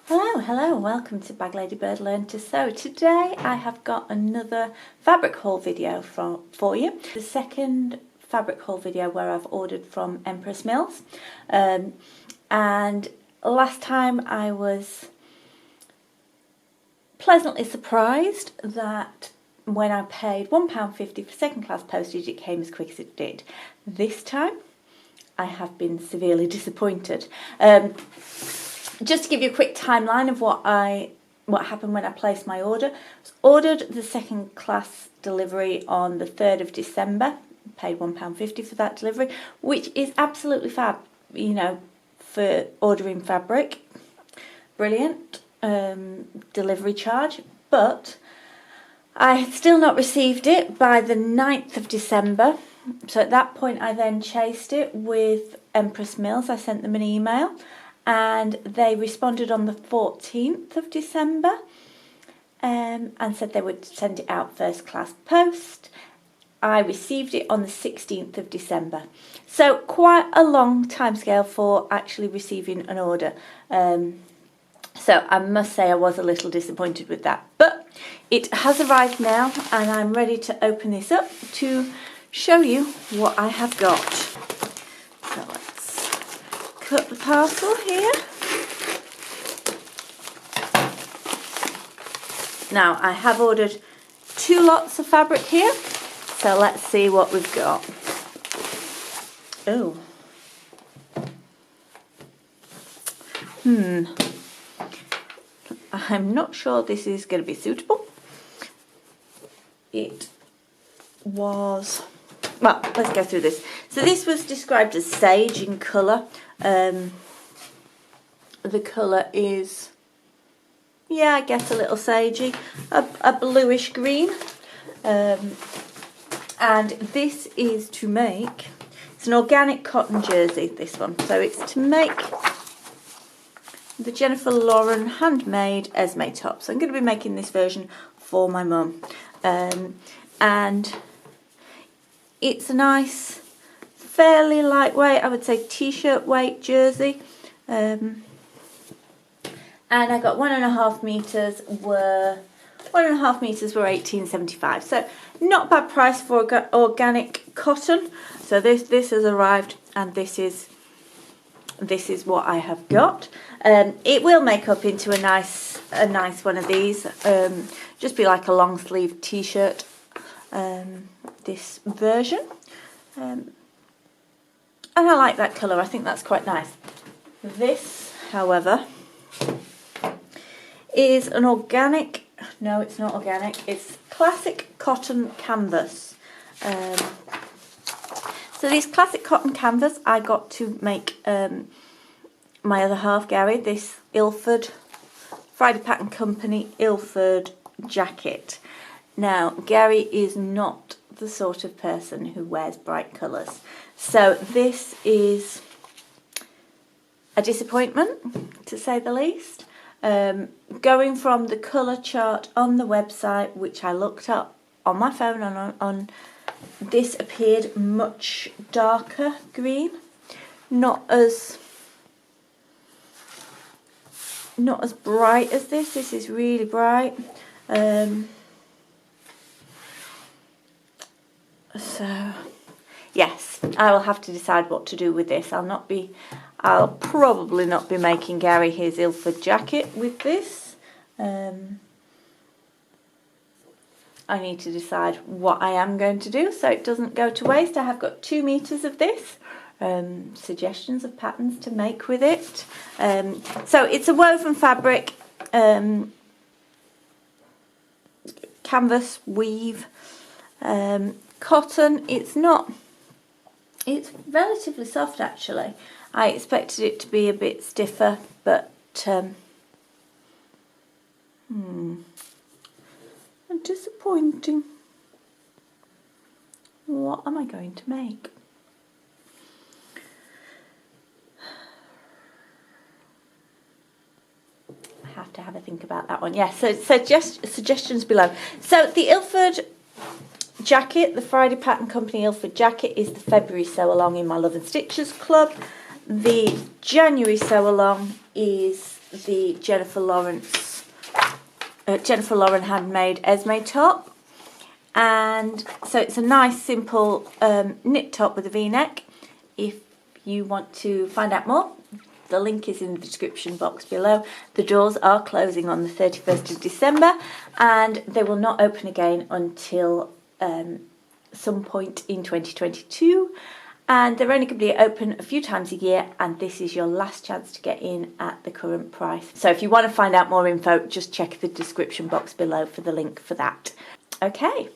Hello, welcome to Bag Lady Bird Learn to Sew. Today I have got another fabric haul video for you. The second fabric haul video where I've ordered from Empress Mills. And last time I was pleasantly surprised that when I paid £1.50 for second class postage it came as quick as it did. This time I have been severely disappointed. Just to give you a quick timeline of what happened when I placed my order. I ordered the second class delivery on the 3rd of December, paid £1.50 for that delivery, which is absolutely fab, you know, for ordering fabric. Brilliant delivery charge, but I had still not received it by the 9th of December. So at that point I then chased it with Empress Mills. I sent them an email and they responded on the 14th of December and said they would send it out first class post. I received it on the 16th of December. So quite a long timescale for actually receiving an order. So I must say I was a little disappointed with that. But it has arrived now and I'm ready to open this up to show you what I have got. So let's cut the parcel here. Now I have ordered 2 lots of fabric here, so let's see what we've got. Oh. I'm not sure this is going to be suitable. It was... Well, let's go through this. So this was described as sage in colour. The colour is, yeah, I guess a little sagey, a bluish green. And this is to make, it's an organic cotton jersey, this one. So it's to make the Jennifer Lauren handmade Esme top. So I'm going to be making this version for my mum. And it's a nice, fairly lightweight, I would say t-shirt weight jersey. And I got 1.5 meters were £18.75. So not bad price for organic cotton. So this has arrived and this is what I have got. It will make up into a nice one of these. Just be like a long sleeve t-shirt. This version, and I like that colour. I think that's quite nice. This, however, is an organic. No, it's not organic. It's classic cotton canvas. So this classic cotton canvas I got to make my other half, Gary, this Ilford Friday Pattern Company Ilford jacket. Now, Gary is not the sort of person who wears bright colours. So this is a disappointment, to say the least. Going from the colour chart on the website, which I looked up on my phone, on this appeared much darker green. Not as bright as this. This is really bright. So, yes, I will have to decide what to do with this. I'll probably not be making Gary his Ilford jacket with this. I need to decide what I am going to do so it doesn't go to waste. I have got 2 meters of this. Suggestions of patterns to make with it. So it's a woven fabric, canvas weave. Cotton, it's relatively soft actually. I expected it to be a bit stiffer, but disappointing. What am I going to make? I have to have a think about that one. Yes, so suggestions below. So the Ilford jacket, the Friday Pattern Company Ilford jacket, is the February sew along in my Love and Stitches club. The January sew along is the Jennifer Lauren handmade Esme top. And so it's a nice simple knit top with a v-neck. If you want to find out more, the link is in the description box below. The doors are closing on the 31st of December and they will not open again until some point in 2022. And they're only going to be open a few times a year, and this is your last chance to get in at the current price. So if you want to find out more info, just check the description box below for the link for that. Okay,